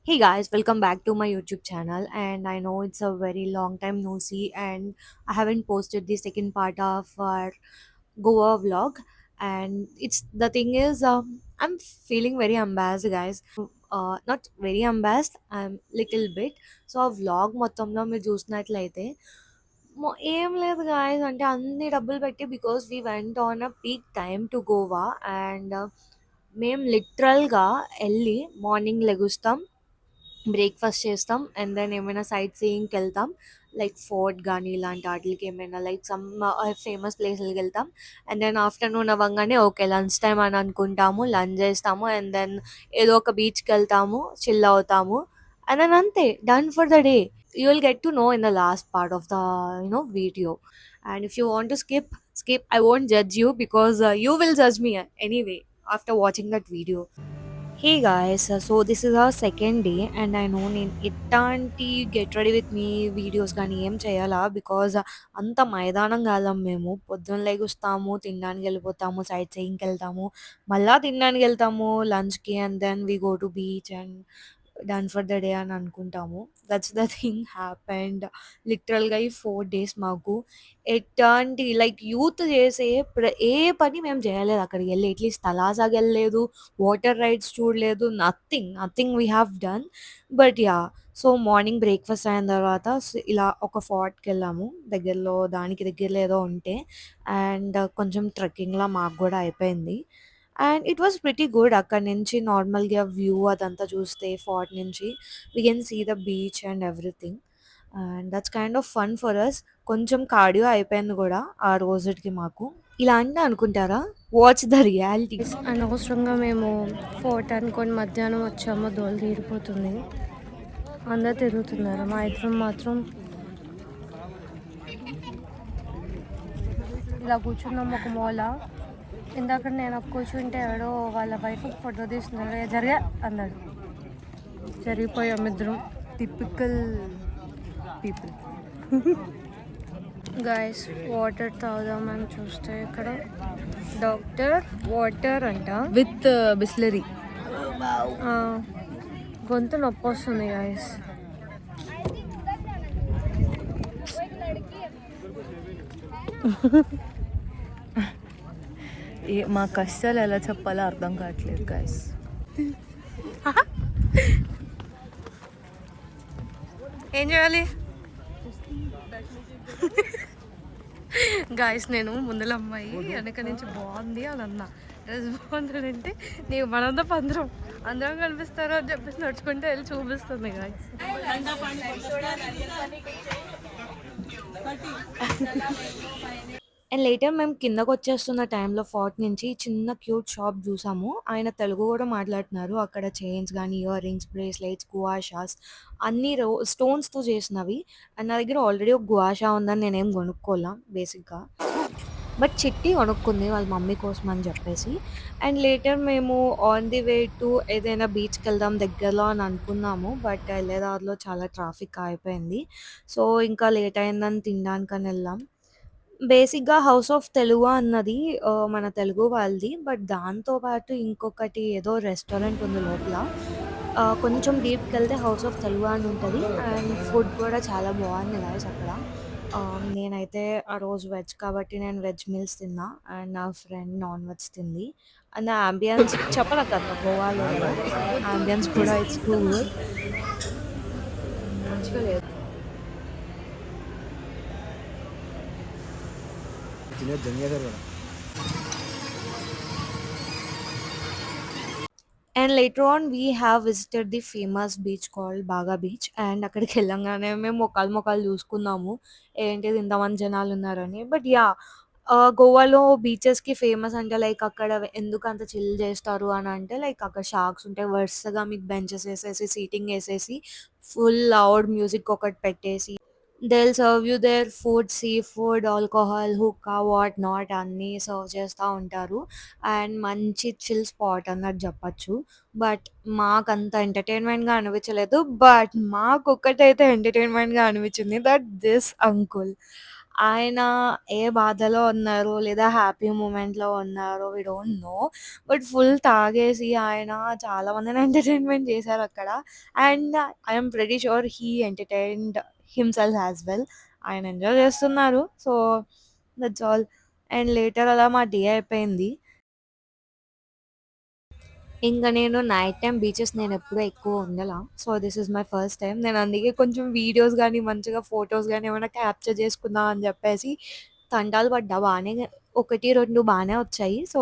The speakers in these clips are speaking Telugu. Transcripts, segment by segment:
Hey guys, welcome back to my YouTube channel. And I know it's a very long time no see, and I haven't posted the second part of our Goa vlog. And it's the thing is, I'm feeling very embarrassed, guys. Not very embarrassed, I'm little bit. So ఆ వ్లాగ్ మొత్తంలో మీరు చూసినట్లయితే ఏం లేదు గాయస్ అంటే అన్ని డబ్బులు పెట్టి because we went on a peak time to Goa and మేము లిటరల్గా వెళ్ళి మార్నింగ్ లెగుస్తాం, బ్రేక్‌ఫాస్ట్ చేస్తాం. అండ్ దెన్ ఏమైనా సైట్ సీయింగ్‌కెళ్తాం. లైక్ ఫోర్ట్ గాని ఇలాంటి ఆటిలకి ఏమైనా లైక్ సమ్ ఫేమస్ ప్లేసులకెళ్తాం. అండ్ దెన్ ఆఫ్టర్‌నూన్ అవ్వంగానే ఓకే. లంచ్ టైమ్ అని అనుకుంటాము. లంచ్ చేస్తాము. అండ్ దెన్ ఏదో ఒక బీచ్‌కెళ్తాము. చిల్ అవుతాము. అండ్ దెన్ అంతే. Done for the day. You will get to know in the last part of the video. And if you want to skip. I won't judge you because you will judge me anyway after watching that video. Hey guys, so this is our second day and I know నేను ఎట్లాంటి get ready with me videos కానీ ఏం చేయాలా బికాజ్ అంత మైదానం కాలం. మేము పొద్దున్న లెగుస్తాము, తినడానికి వెళ్ళిపోతాము, సైట్ సీయింగ్కి వెళ్తాము, మళ్ళీ తినడానికి వెళ్తాము లంచ్కి, and then we go to beach and done for the day అని అనుకుంటాము. That's the thing happened. లిటరల్గా ఈ 4 days మాకు ఎట్లాంటి లైక్ యూత్ చేసే ఏ పని మేము చేయలేదు. అక్కడికి వెళ్ళి అట్లీస్ట్ తలాసాకి వెళ్ళలేదు, వాటర్ రైడ్స్ చూడలేదు, nothing nothing we have done. But yeah, so morning breakfast అయిన తర్వాత ఇలా ఒక ఫార్ట్కి వెళ్ళాము, దగ్గరలో దానికి దగ్గరలో ఏదో ఉంటే. అండ్ కొంచెం ట్రెక్కింగ్లా మాకు కూడా అయిపోయింది. And it was pretty good. అక్కడ నుంచి నార్మల్గా వ్యూ అదంతా చూస్తే ఫార్ట్ నుంచి we can see the beach and everything. And that's kind of fun for us. కొంచెం కార్డియో అయిపోయింది కూడా ఆ రోజుకి మాకు. ఇలా అంటే అనుకుంటారా, వాచ్ ద రియాలిటీ. అనవసరంగా మేము ఫోర్ట్ అనుకొని మధ్యాహ్నం వచ్చాము, దోలు తీరిపోతుంది, అందరు తిరుగుతున్నారు, మా ఇద్దరం మాత్రం ఇలా కూర్చున్నాం ఒక మూల. ఇందాక నేను కూర్చుంటే ఎవడో వాళ్ళ వైఫ్ ఫోటో తీస్తున్నాడు, జరిగా అన్నాడు, జరిగిపోయాం ఇద్దరం. Typical people. గాయస్, వాటర్ తాగుదామని చూస్తే ఇక్కడ డాక్టర్ వాటర్ అంట విత్ బిస్లరీ. గొంతు నొప్పి వస్తుంది గాయస్. మా కష్టాలు ఎలా చెప్పాలో అర్థం కావట్లేదు గాయస్. ఏం చేయాలి గాయస్? నేను ముందల అమ్మాయి వెనక నుంచి బాగుంది అని అన్నా, డ్రెస్ బాగుంది అంటే నీకు మనంతా అందరం అందరం కనిపిస్తారు అని చెప్పేసి నడుచుకుంటే వెళ్ళి చూపిస్తుంది గాయస్. అండ్ లేటర్ మేము కిందకు వచ్చేస్తున్న టైంలో ఫార్ట్ నుంచి చిన్న క్యూట్ షాప్ చూసాము. ఆయన తెలుగు కూడా మాట్లాడుతున్నారు. అక్కడ చైన్స్ కానీ, ఇయర్ రింగ్స్, బ్రేస్లెట్స్, గువాషాస్ అన్ని స్టోన్స్తో చేసినవి. అండ్ నా దగ్గర ఆల్రెడీ ఒక గువాషా ఉందని నేనేం కొనుక్కోలా బేసిక్గా. బట్ చిట్టి కొనుక్కుంది వాళ్ళ మమ్మీ కోసం అని చెప్పేసి. అండ్ లేటర్ మేము ఆన్ ది వే టు ఏదైనా బీచ్కి వెళ్దాం దగ్గరలో అని అనుకున్నాము. బట్ వెళ్ళే దారిలో చాలా ట్రాఫిక్ అయిపోయింది. సో ఇంకా లేట్ అయిందని తినడానికని వెళ్ళాం. బేసిక్‌గా 'హౌస్ ఆఫ్ తెలుగు' అన్నది మన తెలుగు వాళ్ళది. బట్ దాంతో పాటు ఇంకొకటి ఏదో రెస్టారెంట్ ఉంది లోపల. కొంచెం డీప్‌కెళ్తే 'హౌస్ ఆఫ్ తెలుగు' అని ఉంటది. అండ్ ఫుడ్ కూడా చాలా బాగుంది గైస్ అక్కడ. నేనైతే ఆ రోజు వెజ్ కాబట్టి నేను వెజ్ మీల్స్ తిన్నా. అండ్ నా ఫ్రెండ్ నాన్ వెజ్ తింది. అండ్ ఆ యాంబియన్స్ చెప్పనక్కర్లా, గోవాలో కదా! యాంబియన్స్ కూడా ఇట్స్ టూ గుడ్. మంచిగా లేదు. And later on we have visited the famous beach called బాగా బీచ్. అండ్ అక్కడికి వెళ్ళంగానే మేము మొఖాలు మొఖాలు చూసుకున్నాము, ఏంటిది ఇంతమంది జనాలు ఉన్నారని. బట్ యా, గోవాలో బీచెస్కి ఫేమస్ అంటే లైక్ అక్కడ ఎందుకు అంత చిల్ చేస్తారు అని అంటే లైక్ అక్కడ షార్క్స్ ఉంటాయి. వరుసగా మీకు బెంచెస్ వేసేసి సీటింగ్ వేసేసి ఫుల్ లౌడ్ మ్యూజిక్ ఒకటి పెట్టేసి they'll serve you their food, see-food, alcohol, hookah, what not అన్నీ సర్వ్ చేస్తా ఉంటారు. అండ్ మంచి చిల్ స్పాట్ అన్నట్టు చెప్పొచ్చు. బట్ మాకంత ఎంటర్‌టైన్‌మెంట్‌గా అనిపించలేదు. బట్ మాకొక్కటైతే ఎంటర్‌టైన్‌మెంట్‌గా అనిపించింది, దట్ దిస్ అంకుల్. ఆయన ఏ బాధలో ఉన్నారో, లేదా హ్యాపీ మూమెంట్‌లో ఉన్నారో we don't know. But full తాగేసి ఆయన చాలా మందిని ఎంటర్‌టైన్‌మెంట్ చేశారక్కడ. And I am pretty sure he entertained himself as well. ఆయన ఎంజాయ్ చేస్తున్నారు. So, that's all. And later అలా మా డే అయిపోయింది. ఇంక నేను నైట్ టైమ్ బీచెస్ నేనెప్పుడూ ఎక్కువ ఉండలా. So, this is my first time. నేను అందుకే కొంచెం వీడియోస్ గానీ, మంచిగా ఫోటోస్ గానీ ఏమైనా క్యాప్చర్ చేసుకుందాం అని జెప్పేసి తంటాలు పడ్డా. 1, 2 బానే వచ్చాయి. సో,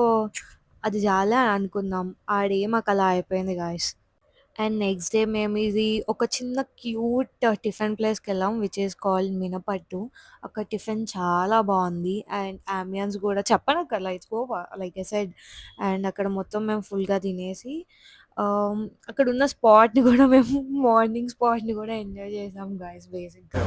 అది చాల్లే అనుకుందాం. ఆ డే మాకలా అయిపోయింది గాయ్స్. అండ్ నెక్స్ట్ డే మేము ఇది ఒక చిన్న క్యూట్ టిఫిన్ ప్లేస్‌కెళ్ళాం విచ్ ఈస్ కాల్డ్ మినపట్టు. అక్కడ టిఫిన్ చాలా బావుంది. అండ్ యాంబియన్స్ గూడా చెప్పనక్కర్లా it's like I said. And అక్కడ మొత్తం మేము ఫుల్‌గా తినేసి ఆహ్, అక్కడున్న స్పాట్‌ని గూడా మేము మార్నింగ్ స్పాట్‌ని గూడా ఎంజాయ్ చేసాం గైస్ బేసిక్‌గా.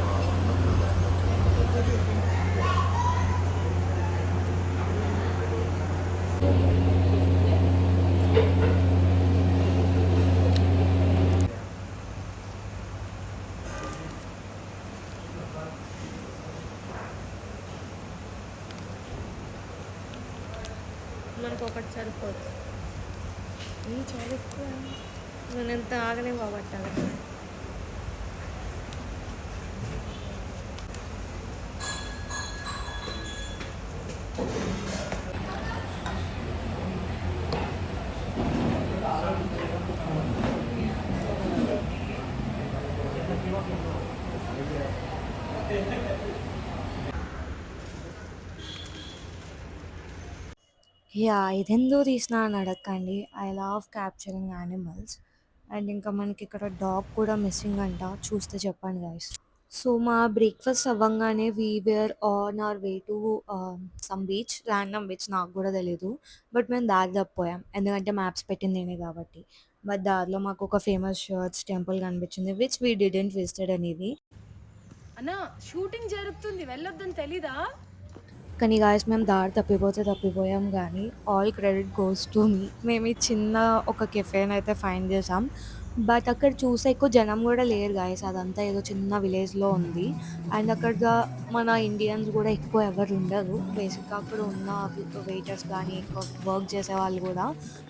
మనకొకటి సరిపోదు. చాలా ఎక్కువ. నేను తాగనే బాబట్టాలి. యాహ్! ఇదెందుకు తీసినా అని అడక్కండి. I love capturing animals. And ఇంకా మనకిక్కడ డాగ్ కూడా మిస్సింగ్ అంట. చూస్తే చెప్పండి గైస్. సో, మా బ్రేక్‌ఫాస్ట్ అవ్వంగానే we were on our way to some beach. Random beach నాకు గూడా తెలీదు. బట్ మేము దారి తప్పిపోయాం. ఎందుకంటే మ్యాప్స్ పెట్టింది నేనే కాబట్టి. బట్ దారిలో మాకొక ఫేమస్ చర్చ్ టెంపుల్ కనిపించింది. విచ్ వి డిడ్‌న్ట్ విజిటెడ్ అనేది. అన్నా షూటింగ్ జరుగుతుంది వెళ్ళొద్దని తెలీదా? కానీ గాయ్స్ మేము దారి తప్పిపోతే తప్పిపోయాం గానీ, all credit goes to me. మేము ఈ చిన్న ఒక కెఫేనైతే ఫైండ్ చేసాం. బట్ అక్కడ చూసే ఎక్కువ జనం గూడా లేరు గాయ్స్. అదంతా ఏదో చిన్న విలేజ్‌లో ఉంది. అండ్ అక్కడ మన ఇండియన్స్ గూడా ఎక్కువ ఎవరు ఉండరు. బేసిక్‌గా అక్కడ ఉన్న వెయిటర్స్ గానీ, ఇంకా వర్క్ చేసేవాళ్ళు గూడా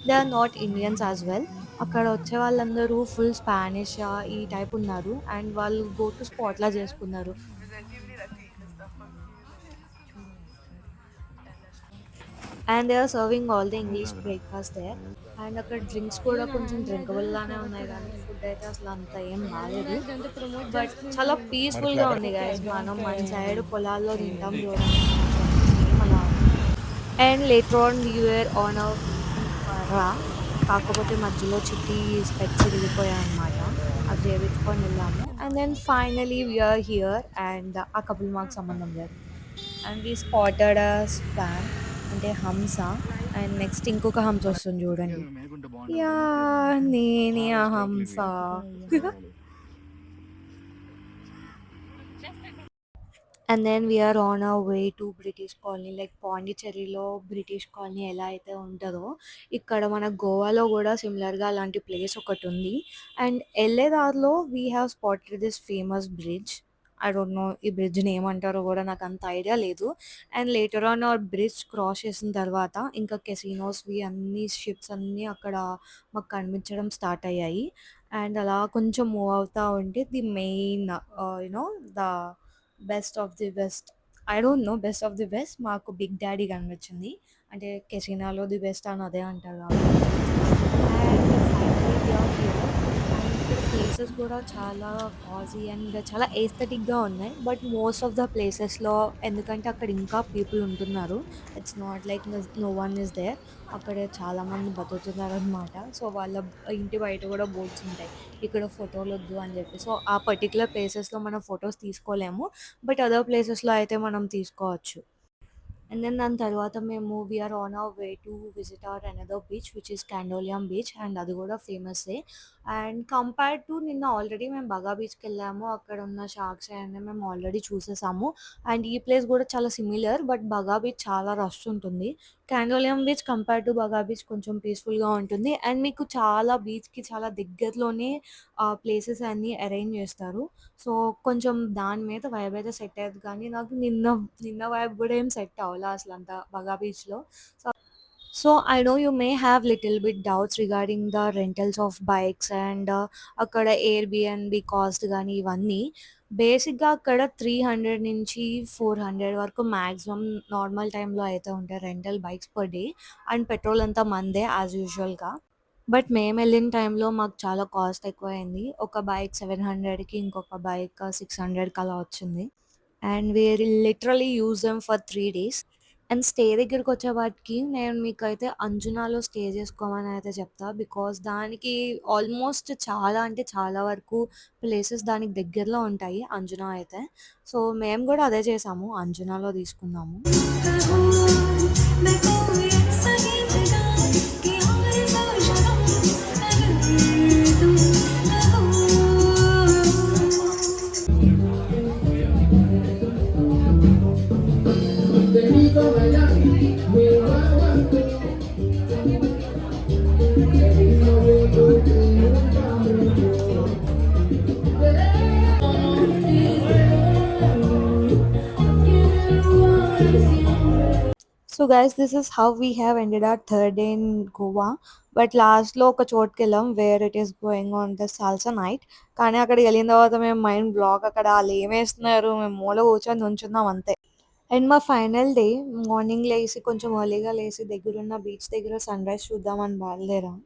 they are not Indians as well. అక్కడ వచ్చే వాళ్ళందరూ ఫుల్ స్పానిష్ ఈ టైప్ ఉన్నారు. అండ్ వాళ్ళు గో టు స్పాట్‌లా చేసుకున్నారు. And they are serving all the English breakfast there. And అక్కడ డ్రింక్స్ కూడా కొంచెం డ్రింకబుల్ లానే ఉన్నాయి గానీ, ఫుడ్ అయితే అసలు అంత ఏం బాలేదు. ఇదంతా ప్రమోట్ బట్ చాలా చేసుకుంటారు. పీస్‌ఫుల్‌గా ఉంది గైస్. మనం మన సైడ్ పొలాల్లో తింటాం చూడండి మంచిగా సేమ్ అలా ఉంది. And later on we were on our way to వర్రా. కాకపోతే మధ్యలో చిట్టి స్పెక్స్ ఇరిగిపోయాయన్నమాట. అవి చేపించుకొని వెళ్ళాము. And then finally we are here and ఆ కపుల్ మాకు సంబంధం లేదు. And we spotted a swan అంటే హంస. అండ్ నెక్స్ట్ ఇంకొక హంస వస్తుంది చూడండి. యాహ్! నేనే ఆ హంస. And then we're on our way to British colony. Like పాండిచ్చేరిలో బ్రిటిష్ కాలనీ ఎలా అయితే ఉంటదో, ఇక్కడ మన గోవాలో గూడా సిమిలర్‌గా అలాంటి ప్లేస్ ఒకటుంది. అండ్ ఎళ్ళే దారిలో we have spotted this famous bridge. I don't no ఈ బ్రిడ్జ్‌ని ఏమంటారో గూడా నాకంత ఐడియా లేదు. అండ్ లేటర్ ఆన్ ఆ బ్రిడ్జ్ క్రాస్ చేసిన తర్వాత ఇంకా కెసినోస్‌వి అన్ని షిప్స్ అన్నీ అక్కడ మాకు కనిపించడం స్టార్ట్ అయ్యాయి. అండ్ అలా కొంచెం మూవ్ అవుతా ఉంటే the main you know the best of the west. I don't know best of the west మాకు బిగ్ డాడీ కనిపించింది. అంటే కెసినాలో ది బెస్ట్ అని అదే అంటారు కాబట్టి. And finally we are here. And ఇక్కడ ప్లేసెస్ కూడా చాలా కాజీ అండ్ చాలా ఎస్థెటిక్‌గా ఉన్నాయి. బట్ మోస్ట్ ఆఫ్ ద ప్లేసెస్‌లో ఎందుకంటే అక్కడ ఇంకా పీపుల్ ఉంటున్నారు. It's not like no one is there. అక్కడ చాలామంది బతుకుతున్నారనమాట. సో, వాళ్ళ ఇంటి బయట కూడా బోర్డ్స్ ఉంటాయి. ఇక్కడ ఫోటోలొద్దు అని చెప్పి. సో, ఆ పర్టిక్యులర్ ప్లేసెస్‌లో మనం ఫోటోస్ తీసుకోలేము. బట్ అదర్ ప్లేసెస్‌లో అయితే మనం తీసుకోవచ్చు. అండ్ దెన్ దాని తర్వాత మేము we're on our way to visit our another beach which is Candolim beach, and అది కూడా ఫేమస్సే. అండ్ కంపేర్ టు నిన్న ఆల్రెడీ మేము బగా బీచ్కి వెళ్ళాము, అక్కడ ఉన్న షార్క్స్ అవన్నీ మేము ఆల్రెడీ చూసేసాము. అండ్ ఈ ప్లేస్ కూడా చాలా సిమిలర్, బట్ బగా బీచ్ చాలా రష్ ఉంటుంది. Candolim beach compare to Baga beach కొంచెం పీస్ఫుల్గా ఉంటుంది, అండ్ మీకు చాలా బీచ్కి చాలా దగ్గరలోనే ప్లేసెస్ అన్నీ అరేంజ్ చేస్తారు. సో కొంచెం దాని మీద వైబ్ అయితే సెట్ అయ్యేది, కానీ నాకు నిన్న నిన్న వైబ్ కూడా ఏం సెట్ అవ్వలే అసలు అంత బగా బీచ్లో. So I know you may have little bit doubts regarding the rentals of bikes and అక్కడ ఎయిర్బిఎన్బి కాస్ట్ కానీ ఇవన్నీ. బేసిక్గా అక్కడ 300 నుంచి 400 వరకు మ్యాక్సిమం నార్మల్ టైంలో అయితే ఉంటాయి rental bikes per day, and petrol అంతా మందే యాజ్ యూజువల్గా. బట్ మేము వెళ్ళిన టైంలో మాకు చాలా కాస్ట్ ఎక్కువైంది. ఒక బైక్ 700కి, ఇంకొక బైక్ 600కి అలా వచ్చింది. And we literally use them for 3 days. And stay దగ్గరికి వచ్చేవాటికి నేను మీకైతే అంజునాలో స్టే చేసుకోమని అయితే చెప్తా, బికాస్ దానికి ఆల్మోస్ట్ చాలా అంటే చాలా వరకు ప్లేసెస్ దానికి దగ్గరలో ఉంటాయి అంజునా అయితే. సో మేము కూడా అదే చేసాము, అంజునాలో తీసుకున్నాము. So guys this is how we have ended our third day in Goa. But లాస్ట్లో ఒక చోటుకి వెళ్ళాం where it is going on the salsa night. కానీ అక్కడికి వెళ్ళిన తర్వాత మేము మైండ్ బ్లాక్, అక్కడ వాళ్ళు ఏమేస్తున్నారు, మేము మూల కూర్చొని నుంచున్నాం అంతే. అండ్ మా ఫైనల్ డే మార్నింగ్ లేసి కొంచెం ఎర్లీగా లేసి దగ్గరున్న బీచ్ దగ్గర సన్ రైజ్ చూద్దామని బయలుదేరాం.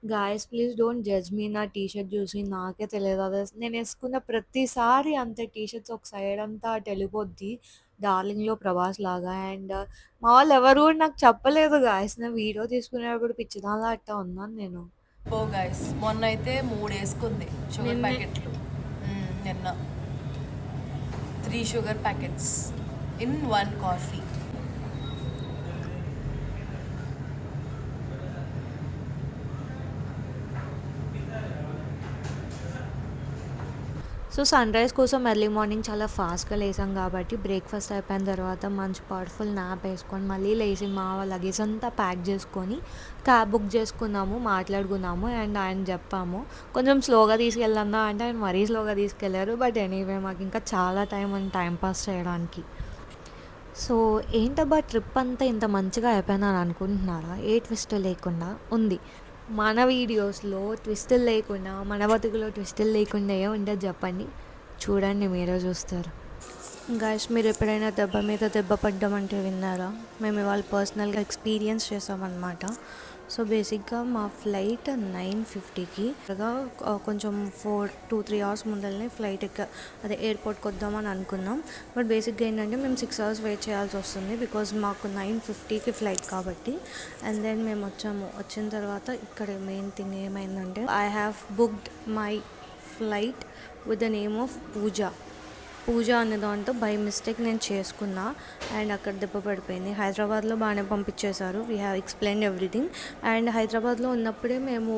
Guys please don't judge me, నా టీ షర్ట్ చూసి నాకే తెలియదు. అదే నేను వేసుకున్న ప్రతిసారి అంతే టీ షర్ట్స్ ఒక సైడ్ అంతా అటు వెళ్ళిపోద్ది, డార్లింగ్లో ప్రభాస్ లాగా. అండ్ మా వాళ్ళు ఎవరు కూడా నాకు చెప్పలేదు గాయస్, నా వీడియో తీసుకునేటప్పుడు పిచ్చిదాలా అట్టా ఉన్నాను నేను. ఓ గైస్ మొన్న అయితే 3 వేసుకుంది షుగర్ ప్యాకెట్లు. నిన్న 3 sugar packets in 1 coffee. So sunrise కోసం ఎర్లీ మార్నింగ్ చాలా ఫాస్ట్గా లేసాం కాబట్టి బ్రేక్ఫాస్ట్ అయిపోయిన తర్వాత మంచి పవర్ఫుల్ నాప్ వేసుకొని మళ్ళీ లేచి మా లగేజ్ అంతా ప్యాక్ చేసుకొని క్యాబ్ బుక్ చేసుకున్నాము, మాట్లాడుకున్నాము. అండ్ ఆయన చెప్పాము కొంచెం స్లోగా తీసుకెళ్ళన్నా అంటే ఆయన మరీ స్లోగా తీసుకెళ్లారు. బట్ ఎనీవే మాకు ఇంకా చాలా టైం అండ్ టైం పాస్ చేయడానికి. సో ఏంటబ్బా ట్రిప్ అంతా ఇంత మంచిగా అయిపోయిందని అనుకుంటున్నారా? ఏ ట్విస్ట్ లేకుండా ఉంది. మన వీడియోస్లో ట్విస్టులు లేకుండా, మన బతుకులో ట్విస్టులు లేకుండా ఏ ఉంటుంది చెప్పండి? చూడండి, మీరే చూస్తారు. గైస్ మీరు ఎప్పుడైనా దెబ్బ మీద దెబ్బ పడ్డం అంటే విన్నారా? మేము ఇవాళ పర్సనల్గా ఎక్స్పీరియన్స్ చేసామన్నమాట. సో బేసిక్గా మా ఫ్లైట్ 9:50కి కొంచెం 2-3 అవర్స్ ముందరనే ఫ్లైట్ అదే ఎయిర్పోర్ట్కి వద్దామని అనుకున్నాం. బట్ బేసిక్గా ఏంటంటే మేము 6 hours వెయిట్ చేయాల్సి వస్తుంది బికాజ్ మాకు 9:50కి ఫ్లైట్ కాబట్టి. అండ్ దెన్ మేము వచ్చిన తర్వాత ఇక్కడ మెయిన్ థింగ్ ఏమైందంటే I have booked my flight with the name of Pooja. Pooja అనే దాంతో బై మిస్టేక్ నేను చేసుకున్నా అండ్ అక్కడ దెబ్బ పడిపోయింది. హైదరాబాద్లో బాగానే పంపించేశారు. We have explained everything. And హైదరాబాద్లో ఉన్నప్పుడే మేము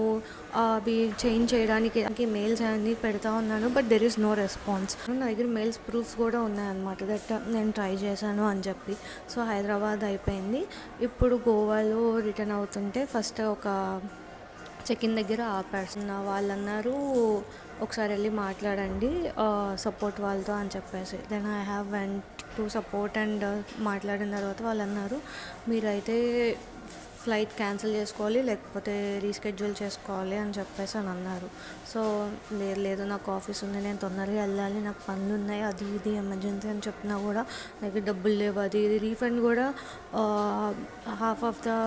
అవి చేంజ్ చేయడానికి మెయిల్స్ అన్నీ పెడతా ఉన్నాను, but there is no response. నా దగ్గర మెయిల్స్ ప్రూఫ్స్ కూడా ఉన్నాయన్నమాట దట్ నేను ట్రై చేశాను అని చెప్పి. సో హైదరాబాద్ అయిపోయింది. ఇప్పుడు గోవాలో రిటర్న్ అవుతుంటే ఫస్ట్ ఒక చెక్ ఇన్ దగ్గర ఆపారు. వాళ్ళన్నారు ఒకసారి వెళ్ళి మాట్లాడండి సపోర్ట్ వాళ్ళతో అని చెప్పేసి. Then I have went to support and మాట్లాడిన తర్వాత వాళ్ళు అన్నారు మీరైతే ఫ్లైట్ క్యాన్సిల్ చేసుకోవాలి లేకపోతే రీస్కెడ్యూల్ చేసుకోవాలి అని చెప్పేసి అని అన్నారు. సో లేదు లేదు నాకు ఆఫీస్ ఉంది, నేను తొందరగా వెళ్ళాలి, నాకు పనులు ఉన్నాయి, అది ఇది ఎమర్జెన్సీ అని చెప్పినా కూడా నాకు డబ్బులు లేవు, అది ఇది రీఫండ్ కూడా హాఫ్ ఆఫ్ ద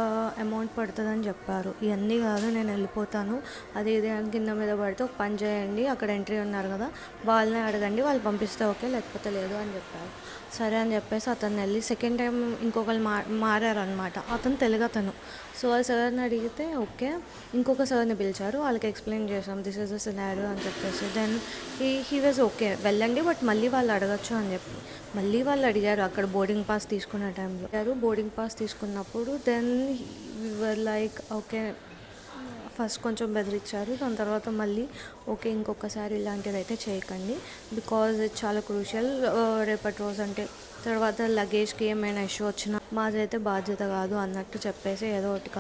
అమౌంట్ పడుతుందని చెప్పారు. ఇవన్నీ కాదు నేను వెళ్ళిపోతాను, అది ఇది అని కింద మీద పడితే ఒక పని చేయండి, అక్కడ ఎంట్రీ ఉన్నారు కదా వాళ్ళని అడగండి, వాళ్ళు పంపిస్తే ఓకే లేకపోతే లేదు అని చెప్పారు. సరే అని చెప్పేసి అతను వెళ్ళి సెకండ్ టైం ఇంకొకరు మారారనమాట. అతను తెలుగు అతను. సో ఆ సార్ని అడిగితే ఓకే ఇంకొక సార్ని పిలిచారు, వాళ్ళకి ఎక్స్ప్లెయిన్ చేసాం దిస్ ఇస్ ద సినారియో అని చెప్పేసి. దెన్ హీ వాజ్ ఓకే వెళ్ళండి బట్ మళ్ళీ వాళ్ళు అడగచ్చు అని చెప్పి మళ్ళీ వాళ్ళు అడిగారు అక్కడ బోర్డింగ్ పాస్ తీసుకునే టైంలో. బోర్డింగ్ పాస్ తీసుకున్నప్పుడు then were like okay first కొంచెం బెదిరించారు, దాని తర్వాత మళ్ళీ ఓకే ఇంకొకసారి ఇలాంటిది అయితే చేయకండి బికాజ్ ఇది చాలా క్రూషియల్, రేపటి రోజు అంటే తర్వాత లగేజ్కి ఏమైనా ఇష్యూ వచ్చినా మాదైతే బాధ్యత కాదు అన్నట్టు చెప్పేసి ఏదో ఒకటి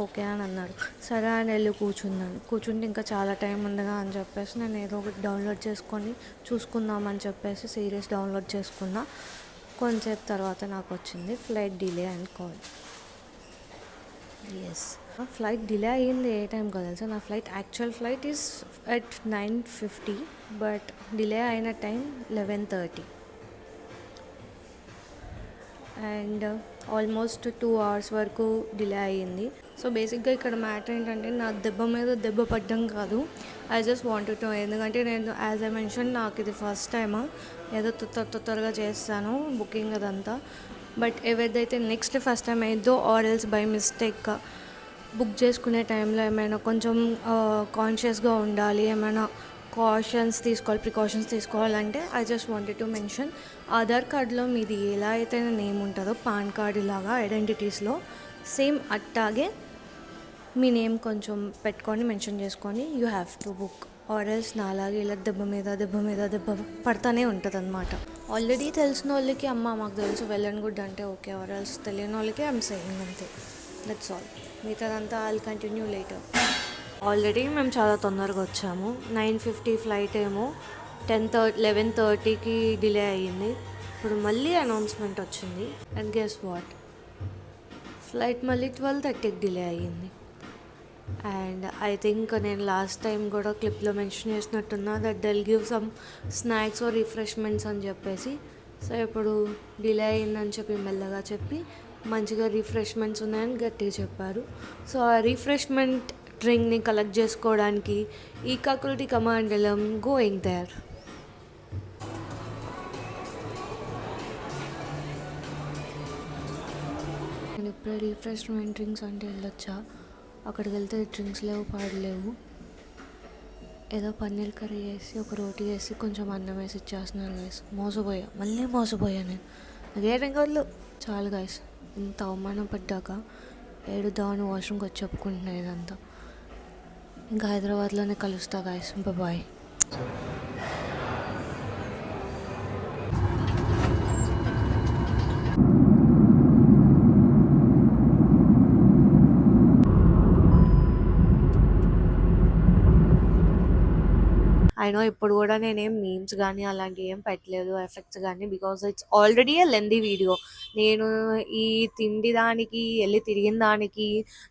ఓకే అని అన్నారు. సరే అని వెళ్ళి కూర్చుంటే ఇంకా చాలా టైం ఉందిగా అని చెప్పేసి నేను ఏదో ఒకటి డౌన్లోడ్ చేసుకొని చూసుకుందామని చెప్పేసి సిరీస్ డౌన్లోడ్ చేసుకున్నా. కొంచెంసేపు తర్వాత నాకు వచ్చింది flight delay and call. Yes flight delay అయ్యింది ఏ టైం కదా తెలుసా, నా actual flight is at 9:50 but delay అయిన టైం 11:30 అండ్ ఆల్మోస్ట్ 2 hours వరకు డిలే అయ్యింది. సో బేసిక్గా ఇక్కడ మ్యాటర్ ఏంటంటే నా దెబ్బ మీద దెబ్బ పడ్డం కాదు, ఐ జస్ట్ వాంటెడ్ టు, ఎందుకంటే నేను యాజ్ ఐ మెన్షన్ నాకు ఇది ఫస్ట్ టైమ్, ఏదో తొందరగా చేస్తాను బుకింగ్ అదంతా. బట్ ఏదైతే నెక్స్ట్ ఫస్ట్ టైం అయిందో or else by mistake book చేసుకునే టైంలో ఏమైనా కొంచెం కాన్షియస్గా ఉండాలి, ఏమైనా ప్రికాషన్స్ తీసుకోవాలంటే I just wanted to mention Aadhaar కార్డులో మీది ఎలా అయితే నేమ్ ఉంటుందో పాన్ కార్డు ఇలాగా ఐడెంటిటీస్లో సేమ్ అట్టాగే మీ నేమ్ కొంచెం పెట్టుకొని మెన్షన్ చేసుకొని you have to book or else నాలాగే ఇలా దెబ్బ పడతానే ఉంటుంది అనమాట. ఆల్రెడీ తెలిసిన వాళ్ళకి అమ్మ మాకు తెలుసు వెల్ అండ్ గుడ్ అంటే ఓకే, ఆర్ ఎల్స్ తెలియని వాళ్ళకి ఐఎమ్ సేయింగ్ అంతే, దట్స్ ఆల్. మిగతాదంతా ఐల్ కంటిన్యూ లేటర్. ఆల్రెడీ మేము చాలా తొందరగా వచ్చాము. 9:50 ఫ్లైట్ ఏమో 11:30కి డిలే అయ్యింది. ఇప్పుడు మళ్ళీ అనౌన్స్మెంట్ వచ్చింది అండ్ గెస్ వాట్, ఫ్లైట్ మళ్ళీ 12:30కి డిలే అయ్యింది. అండ్ ఐ థింక్ నేను లాస్ట్ టైం కూడా క్లిప్లో మెన్షన్ చేసినట్టున్నా that they'll give some snacks or refreshments అని చెప్పేసి. సో ఇప్పుడు డిలే అయిందని చెప్పి మెల్లగా చెప్పి మంచిగా రిఫ్రెష్మెంట్స్ ఉన్నాయని గట్టిగా చెప్పారు. సో ఆ రిఫ్రెష్మెంట్ డ్రింక్ని కలెక్ట్ చేసుకోవడానికి ఈ కాకులటి కమాండలం గోయింగ్ దేర్. నేను ఇప్పుడే రిఫ్రెష్మెంట్ డ్రింక్స్ అంటే వెళ్ళొచ్చా, అక్కడికి వెళ్తే డ్రింక్స్ లేవు పాడలేవు, ఏదో పన్నీర్ కర్రీ వేసి ఒక రోటీ వేసి కొంచెం అన్నం వేసి ఇచ్చేస్తున్నారు గైస్. మళ్ళీ మోసపోయా నేను. అదే వాళ్ళు చాలు గైస్, ఇంత అవమానం పడ్డాక ఏడుద్దామని వాష్రూమ్కి వచ్చి చెప్పుకుంటున్నా ఇదంతా. ఇంకా హైదరాబాద్లోనే కలుస్తా గైస్, బాయ్. ఐ నో ఇప్పుడు కూడా నేనేం మీమ్స్ కానీ అలాంటివి ఏం పెట్టలేదు ఎఫెక్ట్స్ కానీ, because it's already A lengthy video. నేను ఈ తిండి దానికి వెళ్ళి తిరిగిన దానికి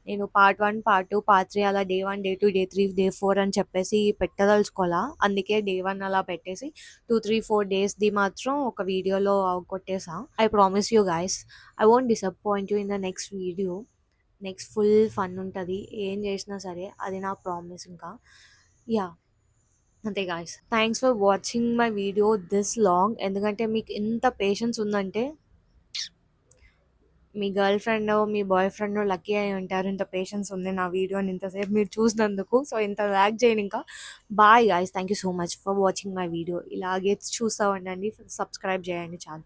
నేను పార్ట్ 1 పార్ట్ 2 పార్ట్ 3 అలా డే 1 డే 2 డే 3 డే 4 అని చెప్పేసి పెట్టదలుచుకోవాలా. అందుకే డే 1 అలా పెట్టేసి 2 3 4 డేస్ది మాత్రం ఒక వీడియోలో కొట్టేసా. I promise you guys I won't disappoint you in the next video. Next full fun ఉంటుంది ఏం చేసినా సరే, అది నా ప్రామిస్. ఇంకా యా అంతే guys, thanks for watching my video this long. ఎందుకంటే మీకు ఇంత పేషెన్స్ ఉందంటే మీ గర్ల్ ఫ్రెండ్ మీ బాయ్ ఫ్రెండ్ లక్కీ అయి ఉంటారు. ఇంత పేషెన్స్ ఉంది నా వీడియోని ఇంతసేపు మీరు చూసినందుకు. సో ఇంత ల్యాగ్ చేయను ఇంకా. Bye guys, thank you so much for watching my video. ఇలాగే చూస్తూ ఉండండి, సబ్స్క్రైబ్ చేయండి చాలు.